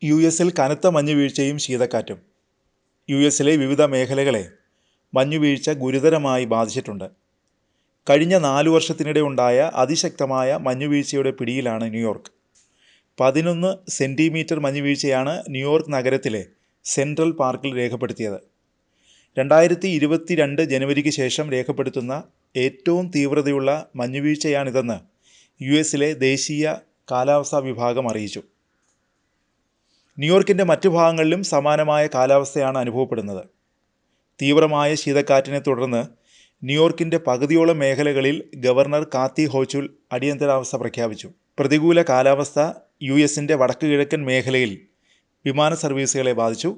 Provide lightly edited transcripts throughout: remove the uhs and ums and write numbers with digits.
യു.എസിൽ കനത്ത മഞ്ഞുവീഴ്ചയും ശീതക്കാറ്റും. യു.എസിലെ വിവിധ മേഖലകളെ മഞ്ഞുവീഴ്ച ഗുരുതരമായി ബാധിച്ചിട്ടുണ്ട്. കഴിഞ്ഞ 4 വർഷത്തിനിടെ ഉണ്ടായ അതിശക്തമായ മഞ്ഞുവീഴ്ചയുടെ പിടിയിലാണ് ന്യൂയോർക്ക്. 11 സെൻറ്റിമീറ്റർ മഞ്ഞുവീഴ്ചയാണ് ന്യൂയോർക്ക് നഗരത്തിലെ സെൻട്രൽ പാർക്കിൽ രേഖപ്പെടുത്തിയത്. 2022 ജനുവരിക്ക് ശേഷം രേഖപ്പെടുത്തുന്ന ഏറ്റവും തീവ്രതയുള്ള മഞ്ഞുവീഴ്ചയാണിതെന്ന് യു.എസിലെ ദേശീയ കാലാവസ്ഥാ വിഭാഗം അറിയിച്ചു. ന്യൂയോർക്കിൻ്റെ മറ്റു ഭാഗങ്ങളിലും സമാനമായ കാലാവസ്ഥയാണ് അനുഭവപ്പെടുന്നത്. തീവ്രമായ ശീതക്കാറ്റിനെ തുടർന്ന് ന്യൂയോർക്കിൻ്റെ പകുതിയോളം മേഖലകളിൽ ഗവർണർ കാത്തി ഹോചുൽ അടിയന്തരാവസ്ഥ പ്രഖ്യാപിച്ചു. പ്രതികൂല കാലാവസ്ഥ യു.എസിൻ്റെ വടക്ക് കിഴക്കൻ മേഖലയിൽ വിമാന സർവീസുകളെ ബാധിച്ചു.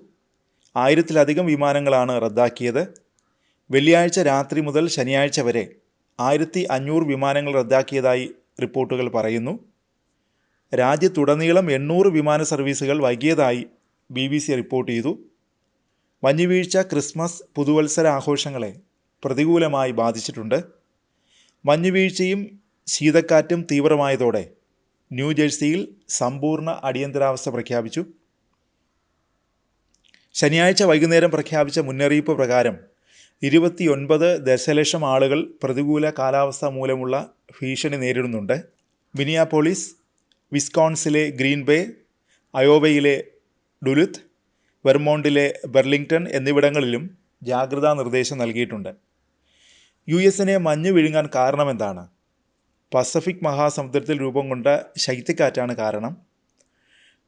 1000-ലധികം വിമാനങ്ങളാണ് റദ്ദാക്കിയത്. വെള്ളിയാഴ്ച രാത്രി മുതൽ ശനിയാഴ്ച വരെ 1500 വിമാനങ്ങൾ റദ്ദാക്കിയതായി റിപ്പോർട്ടുകൾ പറയുന്നു. രാജ്യത്തുടനീളം 800 വിമാന സർവീസുകൾ വൈകിയതായി BBC റിപ്പോർട്ട് ചെയ്തു. മഞ്ഞുവീഴ്ച ക്രിസ്മസ്, പുതുവത്സര ആഘോഷങ്ങളെ പ്രതികൂലമായി ബാധിച്ചിട്ടുണ്ട്. മഞ്ഞുവീഴ്ചയും ശീതക്കാറ്റും തീവ്രമായതോടെ ന്യൂജേഴ്സിയിൽ സമ്പൂർണ്ണ അടിയന്തരാവസ്ഥ പ്രഖ്യാപിച്ചു. ശനിയാഴ്ച വൈകുന്നേരം പ്രഖ്യാപിച്ച മുന്നറിയിപ്പ് പ്രകാരം 29 ദശലക്ഷം ആളുകൾ പ്രതികൂല കാലാവസ്ഥ മൂലമുള്ള ഭീഷണി നേരിടുന്നുണ്ട്. മിനിയാപോളിസ്, വിസ്കോൺസിലെ ഗ്രീൻ ബേ, അയോവയിലെ ഡുലുത്ത്, വെർമോണ്ടിലെ ബെർലിംഗ്ടൺ എന്നിവിടങ്ങളിലും ജാഗ്രതാ നിർദ്ദേശം നൽകിയിട്ടുണ്ട്. യു.എസിനെ മഞ്ഞ് വിഴുങ്ങാൻ കാരണമെന്താണ്? പസഫിക് മഹാസമുദ്രത്തിൽ രൂപം കൊണ്ട ശൈത്യക്കാറ്റാണ് കാരണം.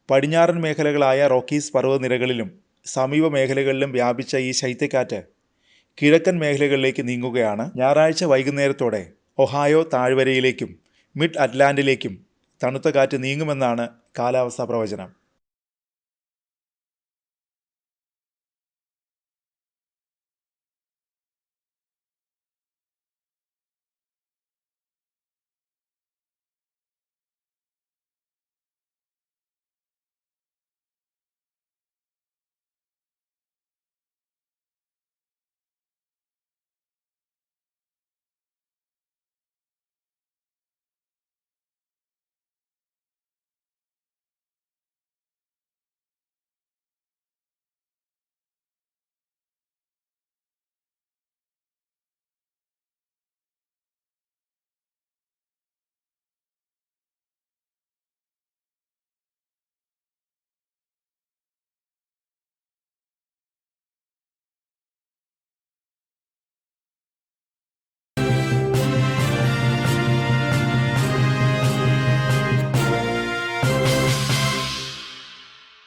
പടിഞ്ഞാറൻ മേഖലകളായ റോക്കീസ് പർവ്വതനിരകളിലും സമീപ മേഖലകളിലും വ്യാപിച്ച ഈ ശൈത്യക്കാറ്റ് കിഴക്കൻ മേഖലകളിലേക്ക് നീങ്ങുകയാണ്. ഞായറാഴ്ച വൈകുന്നേരത്തോടെ ഒഹായോ താഴ്വരയിലേക്കും മിഡ് അറ്റ്ലാന്റിലേക്കും തണുത്ത കാറ്റ് നീങ്ങുമെന്നാണ് കാലാവസ്ഥാ പ്രവചനം.